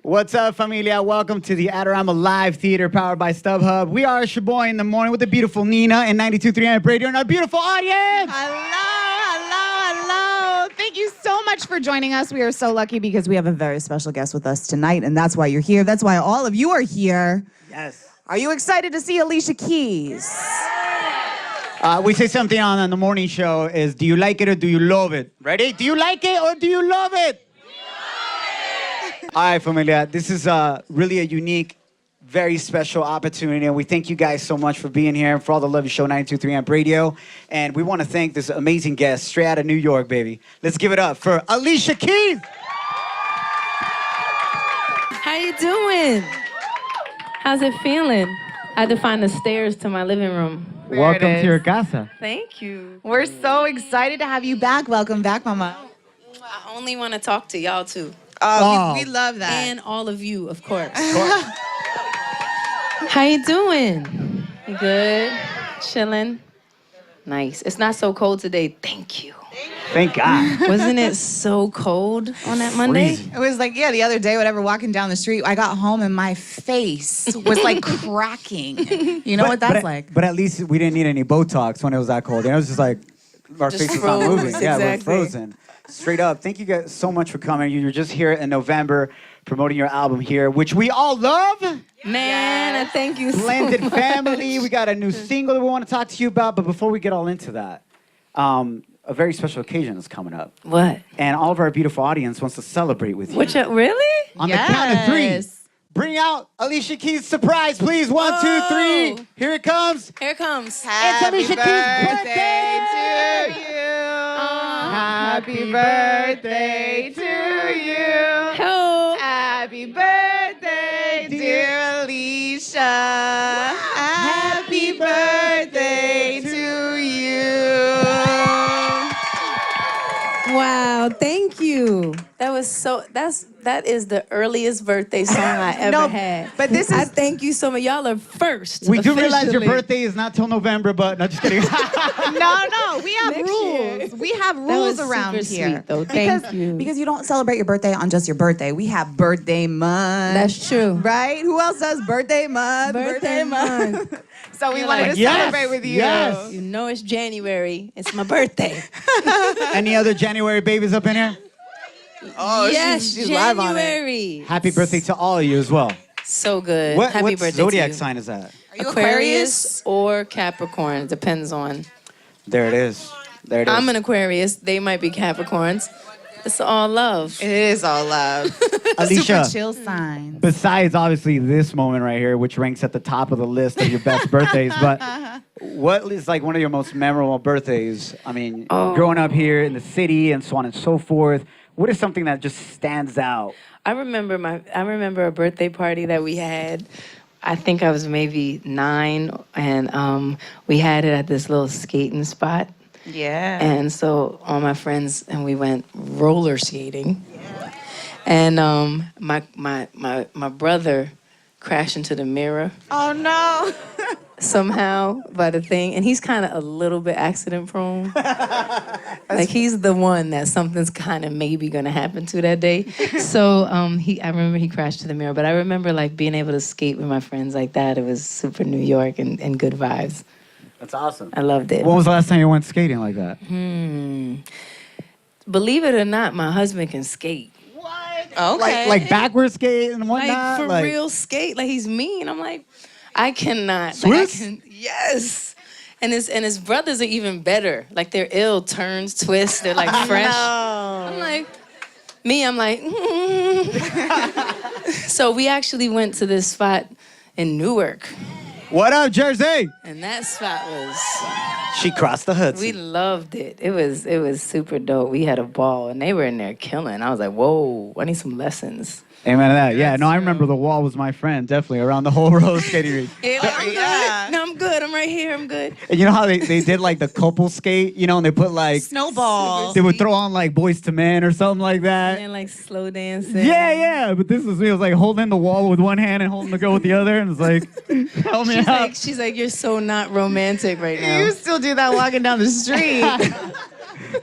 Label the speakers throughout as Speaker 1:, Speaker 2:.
Speaker 1: What's up, familia? Welcome to the Adorama Live Theater powered by StubHub. We are Shoboy in the morning with the beautiful Nina and 92.3 Radio and our beautiful audience.
Speaker 2: Hello. Thank you so much for joining us. We are so lucky because we have a very special guest with us tonight, and that's why you're here. That's why all of you are here.
Speaker 1: Yes.
Speaker 2: Are you excited to see Alicia Keys?
Speaker 1: We say something on the morning show is, do you like it or do you love it? Ready? Do you like it or do you love it? All right, familia, this is really a unique, very special opportunity, and we thank you guys so much for being here and for all the love you show 92.3 Amp Radio. And we want to thank this amazing guest straight out of New York, baby. Let's give it up for Alicia Keys.
Speaker 3: How you doing? How's it feeling? I had to find the stairs to my living room.
Speaker 1: Welcome to your casa.
Speaker 3: Thank you.
Speaker 2: We're so excited to have you back. Welcome back, Mama.
Speaker 3: I only want to talk to y'all too.
Speaker 2: We love that.
Speaker 3: And all of you, of course. How you doing? You good? Chilling? Nice. It's not so cold today. Thank you.
Speaker 1: Thank God.
Speaker 3: Wasn't it so cold on that Monday?
Speaker 1: Freezing.
Speaker 2: It was like, the other day, whatever, walking down the street, I got home and my face was like cracking. You know what that's like?
Speaker 1: But at least we didn't need any Botox when it was that cold. And it was just like, our
Speaker 3: Just
Speaker 1: faces not
Speaker 3: froze,
Speaker 1: moving. Yeah, we're
Speaker 3: exactly.
Speaker 1: frozen. Straight up. Thank you guys so much for coming. You were just here in November promoting your album here, which we all love.
Speaker 3: Man, I thank you
Speaker 1: Blended
Speaker 3: so much.
Speaker 1: Family. We got a new single that we want to talk to you about. But before we get all into that, a very special occasion is coming up.
Speaker 3: What?
Speaker 1: And all of our beautiful audience wants to celebrate with you.
Speaker 3: Really?
Speaker 1: On the count of three,
Speaker 2: Yes.
Speaker 1: bring out Alicia Keys' surprise, please. 1, 2, 3. Here it comes.
Speaker 3: Here it comes.
Speaker 1: It's Alicia Keys' birthday
Speaker 2: to you. Happy birthday to you.
Speaker 3: Oh.
Speaker 2: Happy birthday, dear Alicia. Happy birthday to you.
Speaker 3: Wow, thank you. That is the earliest birthday song I ever had.
Speaker 2: but this
Speaker 3: I
Speaker 2: is-
Speaker 3: thank you so much. Y'all are first.
Speaker 1: We do realize your
Speaker 3: officially.
Speaker 1: birthday is not till November, but no, just kidding.
Speaker 2: No, we have
Speaker 3: Next
Speaker 2: rules.
Speaker 3: year.
Speaker 2: We have
Speaker 3: That
Speaker 2: rules
Speaker 3: was
Speaker 2: around
Speaker 3: super
Speaker 2: here.
Speaker 3: sweet, though. Thank
Speaker 2: because,
Speaker 3: you.
Speaker 2: Because you don't celebrate your birthday on just your birthday. We have birthday month.
Speaker 3: That's true.
Speaker 2: Right? Who else does birthday month?
Speaker 3: Birthday month.
Speaker 2: So we
Speaker 3: You're
Speaker 2: wanted
Speaker 3: like,
Speaker 2: to
Speaker 1: yes,
Speaker 2: celebrate with you.
Speaker 1: yes.
Speaker 3: You know it's January. It's my birthday.
Speaker 1: Any other January babies up in here?
Speaker 2: Oh,
Speaker 3: yes,
Speaker 2: she's live on it.
Speaker 3: January.
Speaker 1: Happy birthday to all of you as well.
Speaker 3: So good.
Speaker 1: What
Speaker 3: Happy birthday
Speaker 1: zodiac
Speaker 3: to you.
Speaker 1: sign is that?
Speaker 2: Are you
Speaker 3: Aquarius or Capricorn. It depends on.
Speaker 1: There it is. There it is.
Speaker 3: I'm an Aquarius. They might be Capricorns. It's all love.
Speaker 2: It is all love.
Speaker 1: Alicia,
Speaker 2: Super chill sign.
Speaker 1: besides obviously this moment right here, which ranks at the top of the list of your best birthdays, but what is like one of your most memorable birthdays? I mean, growing up here in the city and so on and so forth, what is something that just stands out?
Speaker 3: I remember a birthday party that we had. I think I was maybe 9, and we had it at this little skating spot.
Speaker 2: Yeah.
Speaker 3: And so all my friends and we went roller skating. And my brother crashed into the mirror
Speaker 2: Oh no.
Speaker 3: somehow by the thing, and he's kind of a little bit accident prone. Like he's the one that something's kind of maybe gonna happen to that day. So I remember he crashed to the mirror, but I remember like being able to skate with my friends like that. It was super New York and good vibes.
Speaker 1: That's awesome.
Speaker 3: I loved it.
Speaker 1: When was the last time you went skating like that?
Speaker 3: Believe it or not, my husband can skate.
Speaker 2: Okay.
Speaker 1: Like backward skate and whatnot?
Speaker 3: Like for real skate. Like he's mean. I'm like, I cannot. Like,
Speaker 1: Swiss?
Speaker 3: Yes. And his brothers are even better. Like they're ill turns, twists. They're like fresh. I'm like, I'm like. So we actually went to this spot in Newark,
Speaker 1: What up, Jersey?
Speaker 3: and that spot was.
Speaker 1: She crossed the Hudson.
Speaker 3: We loved it. It was super dope. We had a ball, and they were in there killing. I was like, whoa, I need some lessons.
Speaker 1: Amen to that. Yeah, no, I remember the wall was my friend, definitely, around the whole roller skating rink.
Speaker 3: Yeah, like, I'm
Speaker 2: Yeah.
Speaker 3: good. No, I'm good. I'm right here. I'm good.
Speaker 1: And you know how they did like the couple skate, you know, and they put like,
Speaker 2: Snowball.
Speaker 1: they would throw on like Boys to Men or something like that.
Speaker 3: And like slow dancing.
Speaker 1: Yeah, but this was me. It was like holding the wall with one hand and holding the girl with the other, and it's like, help me out.
Speaker 3: She's like, you're so not romantic right now.
Speaker 2: You still do that walking down the street.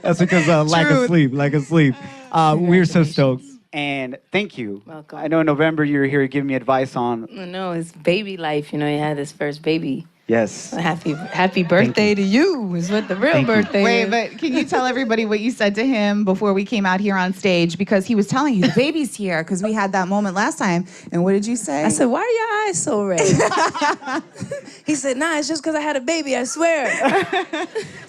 Speaker 1: That's because lack of
Speaker 2: Truth.
Speaker 1: sleep. We're so stoked. And thank you.
Speaker 3: Welcome.
Speaker 1: I know in November you were here giving me advice on.
Speaker 3: No, it's baby life. You know, he had his first baby.
Speaker 1: Yes.
Speaker 3: Happy birthday to you is what the real
Speaker 1: Thank you.
Speaker 3: birthday
Speaker 2: Wait,
Speaker 3: is.
Speaker 2: but can you tell everybody what you said to him before we came out here on stage? Because he was telling you the baby's here because we had that moment last time. And what did you say?
Speaker 3: I said, why are your eyes so red? He said, nah, it's just because I had a baby, I swear.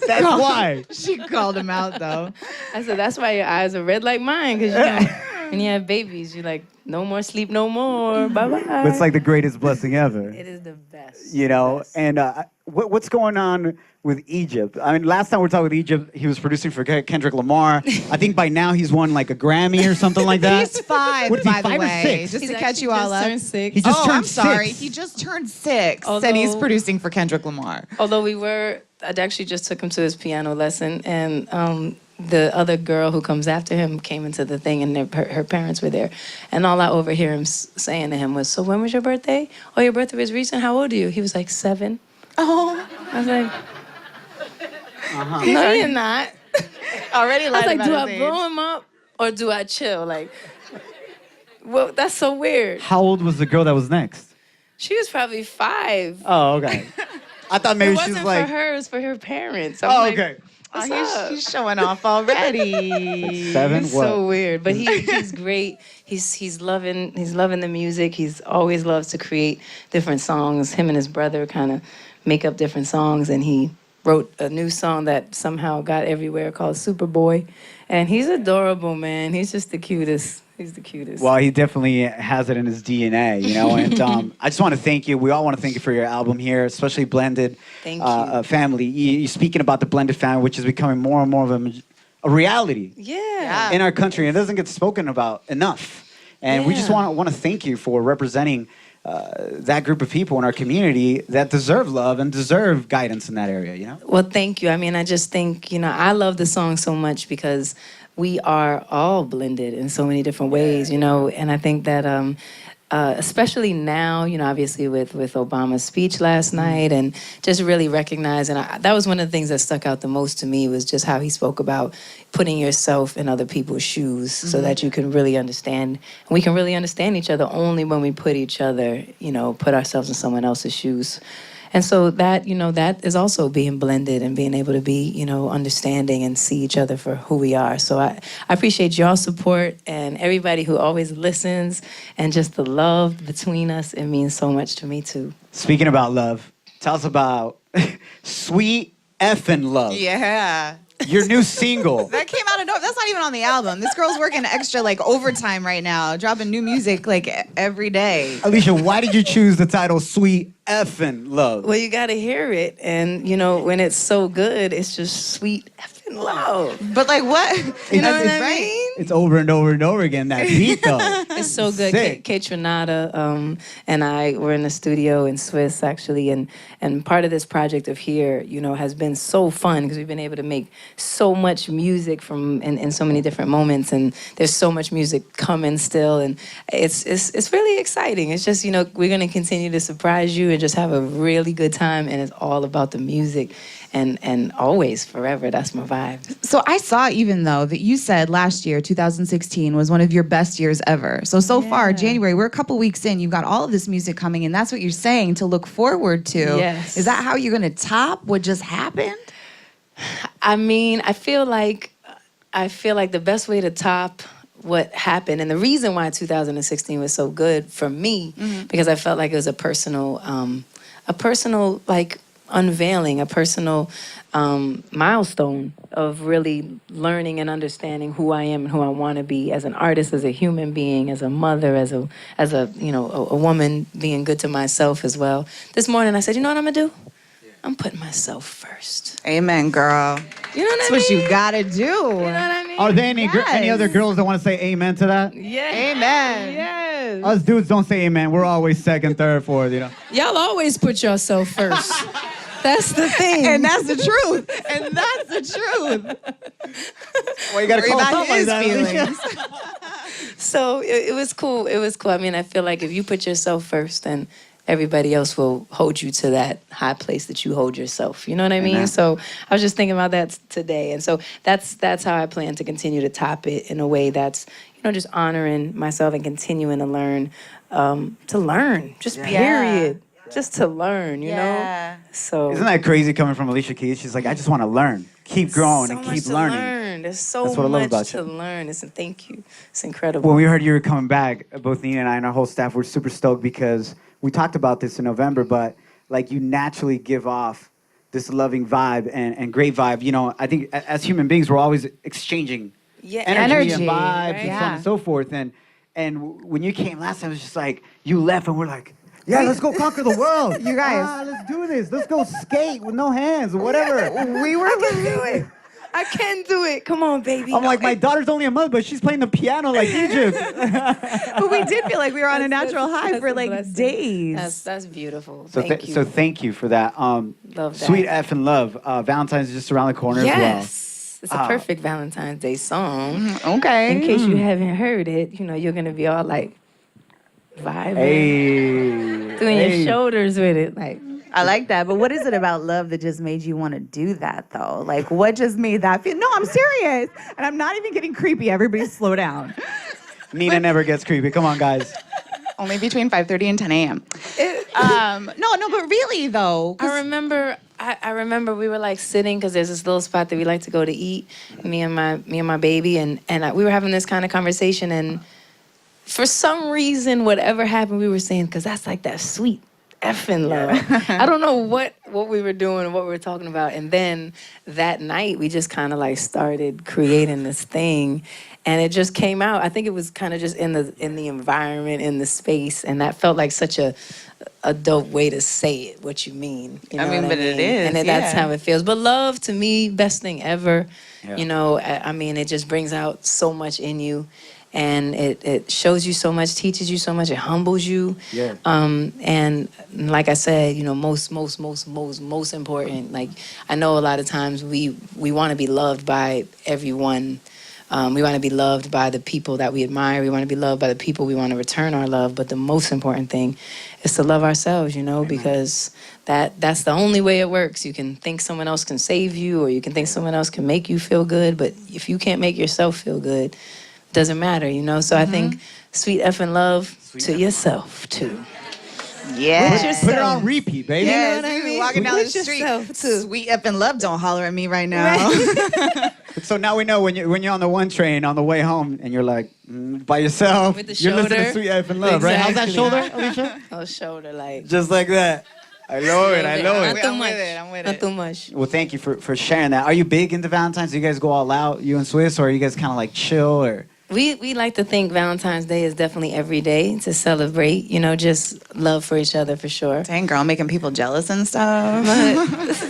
Speaker 1: That's why.
Speaker 2: She called him out, though.
Speaker 3: I said, that's why your eyes are red like mine, because you know, when you have babies, you're like, no more sleep, no more, bye-bye.
Speaker 1: It's like the greatest blessing ever.
Speaker 3: It is the best.
Speaker 1: You know,
Speaker 3: Best.
Speaker 1: and what's going on with Egypt? I mean, last time we were talking with Egypt, he was producing for Kendrick Lamar. I think by now he's won like a Grammy or something like that.
Speaker 2: He's 5,
Speaker 1: What is he,
Speaker 2: by the
Speaker 1: 5 or
Speaker 2: way.
Speaker 1: 6?
Speaker 2: Just
Speaker 3: He's
Speaker 2: to catch
Speaker 3: actually
Speaker 2: you all
Speaker 3: just
Speaker 2: up.
Speaker 3: turned 6.
Speaker 1: He just
Speaker 2: Oh,
Speaker 1: turned
Speaker 2: I'm sorry.
Speaker 1: 6.
Speaker 2: He just turned 6, and he's
Speaker 3: Although-
Speaker 2: producing for Kendrick Lamar.
Speaker 3: Although I actually just took him to his piano lesson, and the other girl who comes after him came into the thing, and her parents were there. And all I overhear him saying to him was, so when was your birthday? Oh, your birthday was recent? How old are you? He was like 7.
Speaker 2: Oh,
Speaker 3: I was like, no, you're not.
Speaker 2: already
Speaker 3: I was
Speaker 2: lied
Speaker 3: like,
Speaker 2: about
Speaker 3: do
Speaker 2: his
Speaker 3: I
Speaker 2: age.
Speaker 3: blow him up or do I chill? Like, well, that's so weird.
Speaker 1: How old was the girl that was next?
Speaker 3: She was probably 5.
Speaker 1: Oh, okay. I thought maybe
Speaker 3: It
Speaker 1: she
Speaker 3: wasn't
Speaker 1: was like.
Speaker 3: for her, it was for her parents. I'm
Speaker 1: Oh,
Speaker 3: like,
Speaker 1: okay.
Speaker 3: What's
Speaker 2: Oh,
Speaker 3: up?
Speaker 2: he's showing off already.
Speaker 1: 7.
Speaker 3: He's
Speaker 1: What?
Speaker 3: so weird, but he's great. He's loving the music. He's always loves to create different songs. Him and his brother kind of make up different songs, and he wrote a new song that somehow got everywhere called Superboy. And he's adorable, man. He's just the cutest. He's the cutest.
Speaker 1: Well, he definitely has it in his DNA, you know. And I just want to thank you. We all want to thank you for your album here, especially Blended
Speaker 3: Thank you.
Speaker 1: Family. You're speaking about the Blended family, which is becoming more and more of a reality
Speaker 3: Yeah.
Speaker 1: in our country. It doesn't get spoken about enough. And we just
Speaker 3: Yeah.
Speaker 1: want to thank you for representing that group of people in our community that deserve love and deserve guidance in that area, you know?
Speaker 3: Well, thank you. I mean, I just think, I love the song so much because we are all blended in so many different ways, and I think that especially now, obviously with Obama's speech last night and just really recognizing, that was one of the things that stuck out the most to me was just how he spoke about putting yourself in other people's shoes so that you can really understand. And we can really understand each other only when we put each other, put ourselves in someone else's shoes. And so that, that is also being blended and being able to be, understanding and see each other for who we are. So I appreciate y'all's support and everybody who always listens and just the love between us. It means so much to me, too.
Speaker 1: Speaking about love, tell us about Sweet Effin' Love.
Speaker 2: Yeah.
Speaker 1: Your new single.
Speaker 2: That came out of nowhere. That's not even on the album. This girl's working extra overtime right now, dropping new music every day.
Speaker 1: Alicia, why did you choose the title Sweet Effin' Love?
Speaker 3: Well, you got to hear it. And, when it's so good, it's just sweet effing love.
Speaker 2: But what?
Speaker 3: You know
Speaker 1: It's-
Speaker 3: what I mean?
Speaker 1: It's over and over and over again, that beat though.
Speaker 3: It's so good.
Speaker 1: Sick.
Speaker 3: Kate Trinata and I were in the studio in Swiss, actually, and part of this project of Here, has been so fun because we've been able to make so much music from in so many different moments, and there's so much music coming still, and it's really exciting. It's just, we're going to continue to surprise you and just have a really good time, and it's all about the music. And always, forever, that's my vibe.
Speaker 2: So I saw even though that you said last year, 2016, was one of your best years ever. So far, January, we're a couple weeks in, you've got all of this music coming, and that's what you're saying to look forward to.
Speaker 3: Yes.
Speaker 2: Is that how you're going to top what just happened?
Speaker 3: I mean, I feel like the best way to top what happened, and the reason why 2016 was so good for me, because I felt like it was a personal unveiling, a personal milestone of really learning and understanding who I am and who I want to be as an artist, as a human being, as a mother, as a a woman, being good to myself as well. This morning I said, you know what I'm gonna do? I'm putting myself first.
Speaker 2: Amen, girl.
Speaker 3: You know what
Speaker 2: That's
Speaker 3: I mean?
Speaker 2: what you got to do.
Speaker 3: You know what I mean?
Speaker 1: Are there any
Speaker 2: Yes.
Speaker 1: any other girls that want to say amen to that?
Speaker 3: Yeah.
Speaker 2: Amen.
Speaker 3: Yes.
Speaker 1: Us dudes don't say amen. We're always second, third, fourth, you know.
Speaker 3: Y'all always put yourself first. That's the thing.
Speaker 2: And that's the truth. And that's the truth.
Speaker 1: Well, you gotta
Speaker 2: Worry
Speaker 1: call
Speaker 2: about
Speaker 1: something like
Speaker 2: his
Speaker 1: that,
Speaker 2: feelings.
Speaker 1: Alicia.
Speaker 3: So it was cool. It was cool. I mean, I feel like if you put yourself first, then everybody else will hold you to that high place that you hold yourself. You know what I mean?
Speaker 2: Amen.
Speaker 3: So I was just thinking about that today. And so that's how I plan to continue to top it in a way that's, just honoring myself and continuing to learn, just period. Just to learn, you know? So
Speaker 1: Isn't that crazy coming from Alicia Keys? She's like, I just want to learn. Keep growing and keep learning.
Speaker 3: There's so
Speaker 1: That's what I love
Speaker 3: much
Speaker 1: about
Speaker 3: to
Speaker 1: you.
Speaker 3: learn. Thank you. It's incredible.
Speaker 1: When we heard you were coming back, both Nina and I and our whole staff were super stoked because we talked about this in November, but like you naturally give off this loving vibe and great vibe. You know, I think as human beings, we're always exchanging energy and vibes
Speaker 3: right?
Speaker 1: and so on and so forth. And when you came last time, it was just like, you left and we're like, yeah, let's go conquer the world.
Speaker 2: You guys.
Speaker 1: Let's do this. Let's go skate with no hands or whatever.
Speaker 2: We were
Speaker 3: do it. I can do it. Come on, baby.
Speaker 1: I'm like, my daughter's only a month, but she's playing the piano like Egypt.
Speaker 2: But we did feel like we were on a natural high
Speaker 3: that's
Speaker 2: for
Speaker 3: a
Speaker 2: like
Speaker 3: blessing.
Speaker 2: days.
Speaker 3: That's beautiful.
Speaker 1: So
Speaker 3: Thank you.
Speaker 1: So thank you for that.
Speaker 3: Love that.
Speaker 1: Sweet F and Love. Valentine's is just around the corner
Speaker 3: Yes.
Speaker 1: as
Speaker 3: It's a perfect Valentine's Day song.
Speaker 2: Okay.
Speaker 3: In case you haven't heard it, you know, you're going to be all like vibing.
Speaker 1: well.
Speaker 3: Doing your shoulders with it. Like,
Speaker 2: I like that. But what is it about love that just made you want to do that, though? Like, what just made that feel? No, I'm serious. And I'm not even getting creepy. Everybody slow down.
Speaker 1: Nina never gets creepy. Come on, guys.
Speaker 2: Only between 5:30 and 10 a.m. No, but really, though.
Speaker 3: I remember we were like sitting because there's this little spot that we like to go to eat, me and my baby, and we were having this kind of conversation, and for some reason, whatever happened, we were saying, because that's like that sweet effing love. I don't know what we were doing, what we were talking about, and then that night we just kind of like started creating this thing, and it just came out. I think it was kind of just in the environment, in the space, and that felt like such a dope way to say it, what you mean. You know
Speaker 2: I mean,
Speaker 3: what
Speaker 2: but it is,
Speaker 3: and that's
Speaker 2: yeah.
Speaker 3: how it feels. But love, to me, best thing ever.
Speaker 1: Yeah.
Speaker 3: You know, I mean, it just brings out so much in you. And it shows you so much, teaches you so much, it humbles you.
Speaker 1: Yeah.
Speaker 3: And like I said, you know, most important. Like, I know a lot of times we want to be loved by everyone. We want to be loved by the people that we admire. We want to be loved by the people we want to return our love. But the most important thing is to love ourselves, you know, because that's the only way it works. You can think someone else can save you, or you can think someone else can make you feel good. But if you can't make yourself feel good, it doesn't matter, you know. So I think sweet effing love to yourself, too.
Speaker 2: Yeah.
Speaker 1: Put it on repeat, baby.
Speaker 2: Yeah,
Speaker 3: You know what I mean?
Speaker 2: walking down the
Speaker 3: With
Speaker 2: street.
Speaker 3: yourself, too.
Speaker 2: Sweet up and love, don't holler at me right now.
Speaker 1: So now we know when you're on the one train on the way home and you're like by yourself,
Speaker 3: With the
Speaker 1: you're listening to
Speaker 3: shoulder.
Speaker 1: Sweet F and Love, right? How's that
Speaker 3: Exactly.
Speaker 1: shoulder, Alicia?
Speaker 3: Oh, shoulder, like.
Speaker 1: Just like that. I love it. I love
Speaker 3: Not
Speaker 1: it.
Speaker 3: too
Speaker 2: I'm
Speaker 3: much.
Speaker 2: with it, I'm with
Speaker 3: Not
Speaker 2: it.
Speaker 3: too much.
Speaker 1: Well, thank you for sharing that. Are you big into Valentine's? Do you guys go all out, you and Swiss, or are you guys kind of like chill? Or
Speaker 3: We like to think Valentine's Day is definitely every day to celebrate, you know, just love for each other for sure.
Speaker 2: Dang, girl, making people jealous and stuff.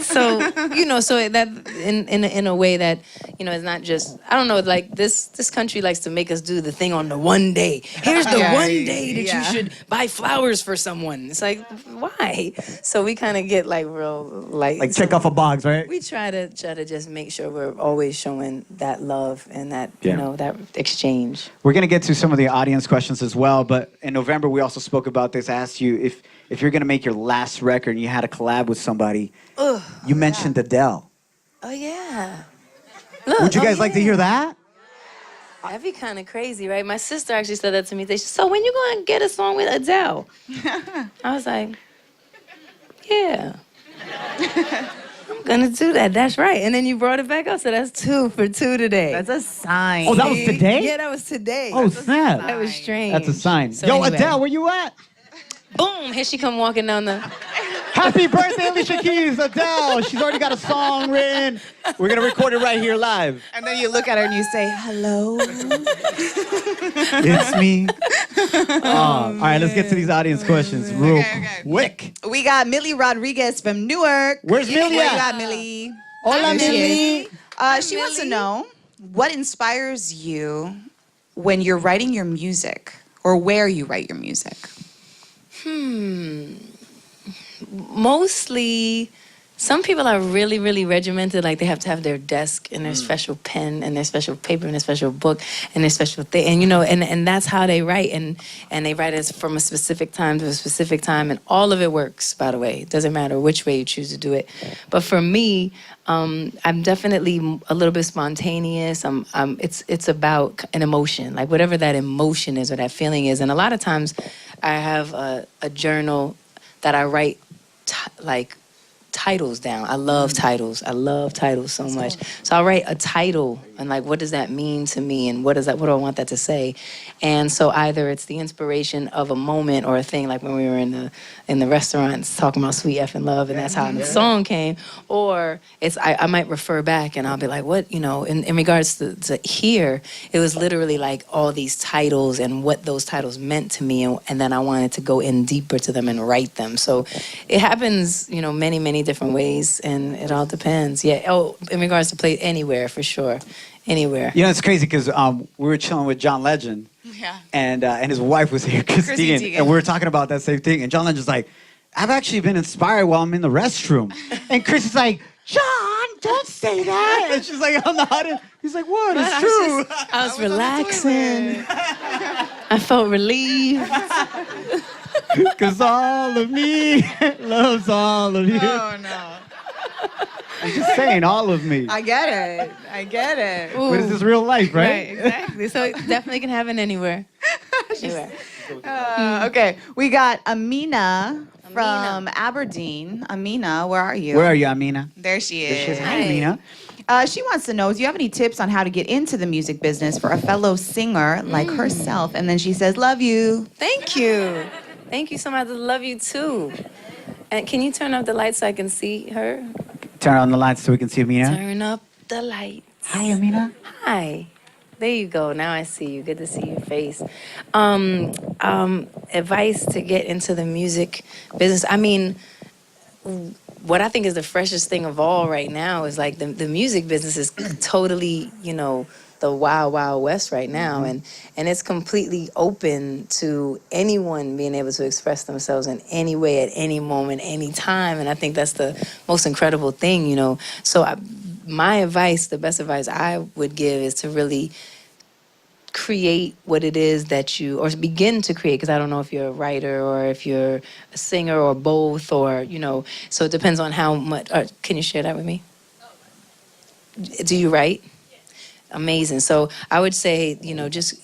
Speaker 3: So, you know, so that in a way that, you know, it's not just, I don't know, like this country likes to make us do the thing on the one day. Here's the
Speaker 2: Yeah,
Speaker 3: one day that
Speaker 2: yeah.
Speaker 3: you should buy flowers for someone. It's like, why? So we kind of get like real,
Speaker 1: like check off a box, right?
Speaker 3: We try to just make sure we're always showing that love and that,
Speaker 1: Yeah.
Speaker 3: you know, that exchange.
Speaker 1: We're going to get to some of the audience questions as well, but in November we also spoke about this. I asked you if you're going to make your last record and you had a collab with somebody. You mentioned Adele.
Speaker 3: Oh, yeah. Look,
Speaker 1: Would you guys like to hear that?
Speaker 3: That'd be kind of crazy, right? My sister actually said that to me. She said, so when you going to get a song with Adele? I was like, yeah. I'm going to do that. That's right. And then you brought it back up, so that's 2 for 2 today.
Speaker 2: That's a sign.
Speaker 1: Oh, that was today?
Speaker 3: Yeah, that was today.
Speaker 1: Oh, snap.
Speaker 3: That was strange.
Speaker 1: That's a sign.
Speaker 3: So
Speaker 1: Yo,
Speaker 3: anyway,
Speaker 1: Adele, where you at?
Speaker 3: boom, here she come walking down the...
Speaker 1: Happy birthday, Alicia Keys, Adele. She's already got a song written. We're going to record it right here live.
Speaker 2: And then you look at her and you say, hello.
Speaker 1: It's me. All right, let's get to these audience questions real quick.
Speaker 2: We got Millie Rodriguez from Newark.
Speaker 1: Where's Millie
Speaker 2: Where you
Speaker 1: at?
Speaker 2: got, Millie?
Speaker 1: Hola,
Speaker 2: There she
Speaker 1: Millie.
Speaker 2: is. She wants to know, what inspires you when you're writing your music, or where you write your music?
Speaker 3: Mostly Some people are really, really regimented. Like they have to have their desk and their special pen and their special paper and their special book and their special thing. And you know, and that's how they write. And they write it from a specific time to a specific time. And all of it works, by the way. It doesn't matter which way you choose to do it. But for me, I'm definitely a little bit spontaneous. It's about an emotion, like whatever that emotion is or that feeling is. And a lot of times, I have a journal that I write like titles down. I love titles. I love titles so much. So I'll write a title and like, what does that mean to me? And what do I want that to say? And so either it's the inspiration of a moment or a thing, like when we were in the restaurants talking about sweet effing love, and that's how the song came. Or it's I might refer back and I'll be like, what, you know, in regards to here, it was literally like all these titles and what those titles meant to me, and then I wanted to go in deeper to them and write them. So it happens, you know, many, many different ways, and it all depends. Yeah. Oh, in regards to play anywhere, for sure. Anywhere.
Speaker 1: You know, it's crazy because we were chilling with John Legend.
Speaker 2: Yeah.
Speaker 1: And his wife was here, Christine,
Speaker 2: Teigen.
Speaker 1: and we were talking about that same thing. And John Legend's like, I've actually been inspired while I'm in the restroom. And Chris is like, John, don't say that. And she's like, I'm not. He's like, what? It's true.
Speaker 3: I was relaxing. I felt relieved.
Speaker 1: Because all of me loves all of you.
Speaker 2: Oh, no.
Speaker 1: I'm just saying, all of me.
Speaker 2: I get it.
Speaker 1: But it's just real life, right?
Speaker 3: Right, exactly. So it definitely can happen anywhere. Anywhere.
Speaker 2: Okay, we got Amina from Aberdeen. Amina, where are you?
Speaker 1: Where are you, Amina?
Speaker 2: There she
Speaker 1: There she
Speaker 2: is.
Speaker 1: is. Hi, Amina.
Speaker 2: She wants to know, do you have any tips on how to get into the music business for a fellow singer like herself? And then she says, love you.
Speaker 3: Thank you. Thank you so much. I love you too. And can you turn up the lights so I can see her?
Speaker 1: Turn on the lights so we can see Amina.
Speaker 3: Turn up the lights.
Speaker 1: Hi, Amina.
Speaker 3: Hi. There you go. Now I see you. Good to see your face. Advice to get into the music business. I mean, what I think is the freshest thing of all right now is like the music business is totally, you know, the wild, wild west right now. And it's completely open to anyone being able to express themselves in any way, at any moment, any time. And I think that's the most incredible thing, you know. So my advice, the best advice I would give is to really create what it is that you, or begin to create, because I don't know if you're a writer or if you're a singer or both, or, you know, so it depends on how much, can you share that with me? Do you write? Amazing. So I would say, you know, just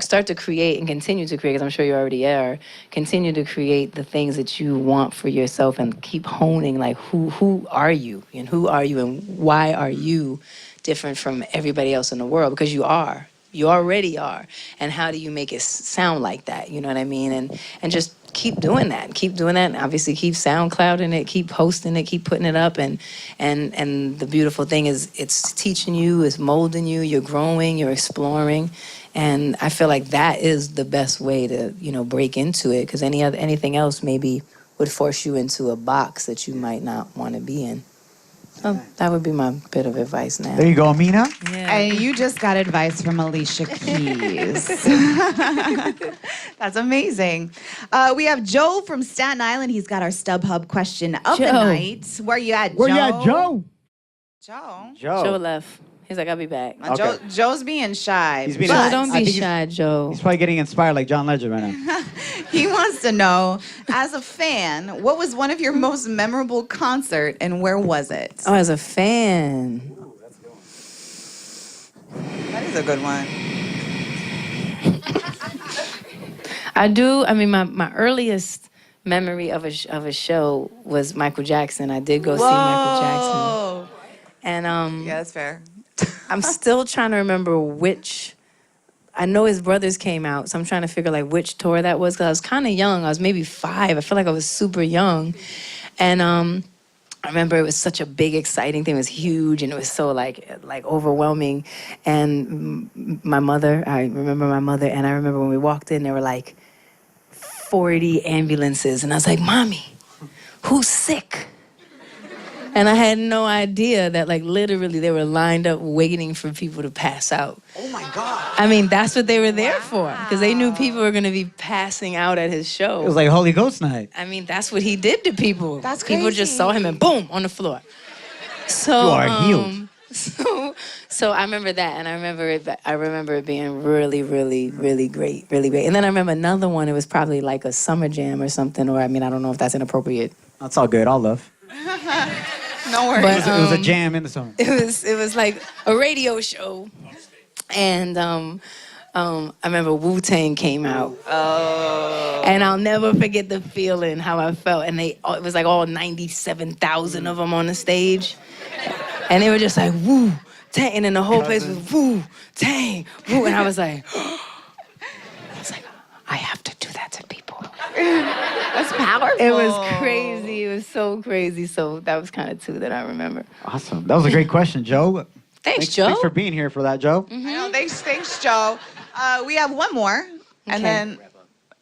Speaker 3: start to create and continue to create, because I'm sure you already are. Continue to create the things that you want for yourself and keep honing, like, who are you? And who are you and why are you different from everybody else in the world? Because you are. You already are. And how do you make it sound like that? You know what I mean? And just keep doing that. Keep doing that. And obviously keep SoundClouding it, keep posting it, keep putting it up. And the beautiful thing is it's teaching you, it's molding you, you're growing, you're exploring. And I feel like that is the best way to, you know, break into it, because anything else maybe would force you into a box that you might not want to be in. So that would be my bit of advice now.
Speaker 1: There you go, Amina.
Speaker 3: Yeah.
Speaker 2: And you just got advice from Alicia Keys. That's amazing. We have Joe from Staten Island. He's got our StubHub question of the night. Where you at, Joe?
Speaker 1: Where you at, Joe?
Speaker 2: Joe?
Speaker 3: Joe left. He's like, I'll be back.
Speaker 1: Okay.
Speaker 2: Joe's being shy.
Speaker 1: He's being
Speaker 3: Joe,
Speaker 1: I
Speaker 3: don't
Speaker 1: think
Speaker 3: be
Speaker 1: he's-
Speaker 3: shy, Joe.
Speaker 1: He's probably getting inspired like John Legend right now.
Speaker 2: He wants to know, as a fan, what was one of your most memorable concert and where was it?
Speaker 3: Oh, as a fan.
Speaker 2: That is a good one.
Speaker 3: I do. I mean, my earliest memory of a show was Michael Jackson. I did go see Michael Jackson. And
Speaker 2: Yeah, that's fair.
Speaker 3: I'm still trying to remember which. I know his brothers came out, so I'm trying to figure like which tour that was, because I was kind of young. I was maybe 5. I feel like I was super young. And I remember it was such a big, exciting thing. It was huge, and it was so like overwhelming. And my mother, I remember my mother, and I remember when we walked in, there were like 40 ambulances, and I was like, Mommy, who's sick? And I had no idea that, like, literally they were lined up waiting for people to pass out.
Speaker 1: Oh my God.
Speaker 3: I mean, that's what they were there for, because they knew people were going to be passing out at his show.
Speaker 1: It was like Holy Ghost night.
Speaker 3: I mean, that's what he did to people.
Speaker 2: That's
Speaker 3: People just saw him and boom, on the floor. So,
Speaker 1: You are healed.
Speaker 3: So I remember that, and I remember it being really, really, really great, really great. And then I remember another one. It was probably like a summer jam or something, or I mean, I don't know if that's inappropriate.
Speaker 1: That's all good. All love.
Speaker 2: No worries.
Speaker 3: But,
Speaker 1: It was a jam in the summer.
Speaker 3: It was like a radio show, and I remember Wu-Tang came out. Oh. And I'll never forget the feeling, how I felt. And it was like all 97,000 of them on the stage. And they were just like, Wu-Tang. And then the whole place was Wu-Tang, Wu. And I was like, I have to do that to people.
Speaker 2: That's powerful.
Speaker 3: It was crazy. It was so crazy. So that was kind of two that I remember.
Speaker 1: Awesome. That was a great question, Joe.
Speaker 3: Thanks, Joe.
Speaker 1: Thanks for being here for that, Joe.
Speaker 2: I know, thanks, Joe. We have one more, and then,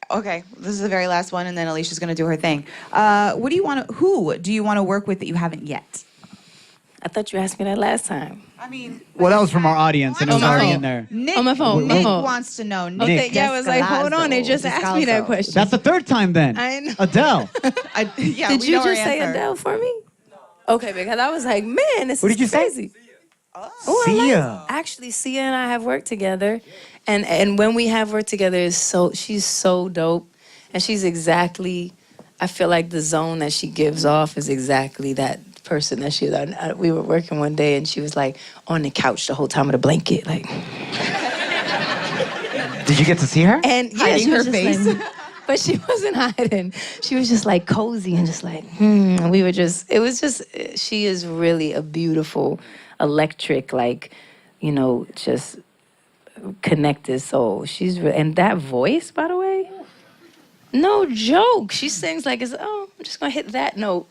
Speaker 2: okay, this is the very last one, and then Alicia's gonna do her thing. Who do you want to work with that you haven't yet?
Speaker 3: I thought you asked me that last time.
Speaker 2: I mean,
Speaker 1: Well, that was from our audience, and it was
Speaker 3: On my
Speaker 1: already
Speaker 3: phone.
Speaker 1: in there.
Speaker 2: Nick,
Speaker 3: On my phone.
Speaker 2: Nick
Speaker 3: Oh.
Speaker 2: wants to know.
Speaker 1: Nick.
Speaker 3: Yeah, I was like, hold on, they just asked me that question.
Speaker 1: That's the third time then.
Speaker 3: I know.
Speaker 1: Adele.
Speaker 3: Did you just say Adele for me? Okay, because I was like, man, this
Speaker 1: What
Speaker 3: is
Speaker 1: did you say?
Speaker 3: crazy. Oh,
Speaker 1: Sia.
Speaker 3: Actually, Sia and I have worked together, and when we have worked together, she's so dope, and she's exactly. I feel like the zone that she gives off is exactly that person that she. We were working one day, and she was like on the couch the whole time with a blanket, like.
Speaker 1: Did you get to see her?
Speaker 3: And yeah,
Speaker 2: Hiding
Speaker 3: she was
Speaker 2: her
Speaker 3: just
Speaker 2: face.
Speaker 3: like, but she wasn't hiding. She was just like cozy and just like, And we were just, it was just, she is really a beautiful, electric, like, just connected soul. And that voice, by the way, no joke. She sings like, I'm just gonna hit that note.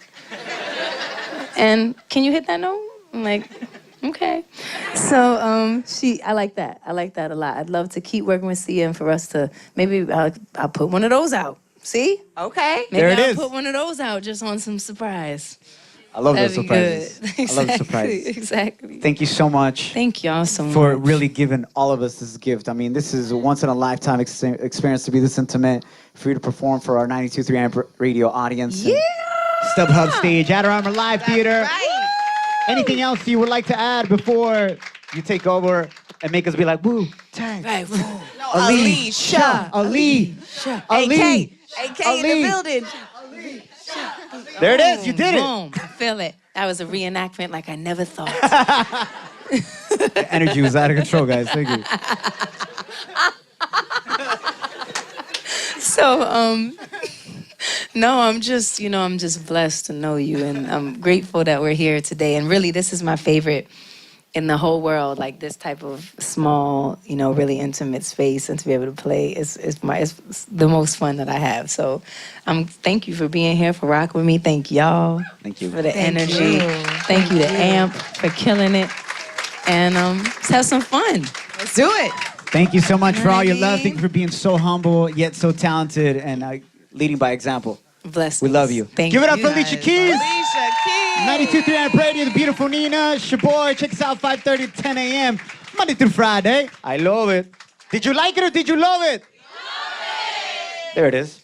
Speaker 3: And can you hit that note? I'm like, okay. So I like that. I like that a lot. I'd love to keep working with Sia and for us to, maybe I'll put one of those out. See?
Speaker 2: Okay.
Speaker 3: Maybe
Speaker 1: There it
Speaker 3: I'll
Speaker 1: is.
Speaker 3: put one of those out just on some surprise.
Speaker 1: I love those
Speaker 3: That'd be
Speaker 1: surprises.
Speaker 3: good.
Speaker 1: I love the surprises.
Speaker 3: Exactly.
Speaker 1: Thank you so much
Speaker 3: Thank y'all so much.
Speaker 1: for really giving all of us this gift. I mean, this is a once-in-a-lifetime experience to be this intimate, for you to perform for our 92.3 Amp Radio audience.
Speaker 3: Yeah!
Speaker 1: StubHub stage, Adder Armour Live Theater.
Speaker 2: Right.
Speaker 1: Anything else you would like to add before you take over and make us be like, woo, tang.
Speaker 3: Right.
Speaker 1: Alicia. Alicia. Ali.
Speaker 2: AK in the building.
Speaker 1: There it is. You did it.
Speaker 3: Boom. I feel it. That was a reenactment like I never thought.
Speaker 1: The energy was out of control, guys. Thank you.
Speaker 3: So, no, I'm just blessed to know you, and I'm grateful that we're here today. And really, this is my favorite in the whole world, like this type of small, really intimate space, and to be able to play is the most fun that I have. So, thank you for being here, for rocking with me. Thank y'all.
Speaker 1: Thank you.
Speaker 3: For the energy. Thank you to Amp for killing it. And let's have some fun.
Speaker 2: Let's do it.
Speaker 1: Thank you so much for all your love.
Speaker 2: Honey.
Speaker 1: Thank you for being so humble, yet so talented, and leading by example.
Speaker 3: Bless.
Speaker 1: We love you.
Speaker 3: Thank
Speaker 1: Give it
Speaker 3: you.
Speaker 1: up for Alicia Keys.
Speaker 2: Alicia Keys.
Speaker 1: 92.3 Amp Radio, the beautiful Nina. Shoboy. Check us out 5:30 to 10 a.m. Monday through Friday. I love it. Did you like it or did you love it? Love it. There it is.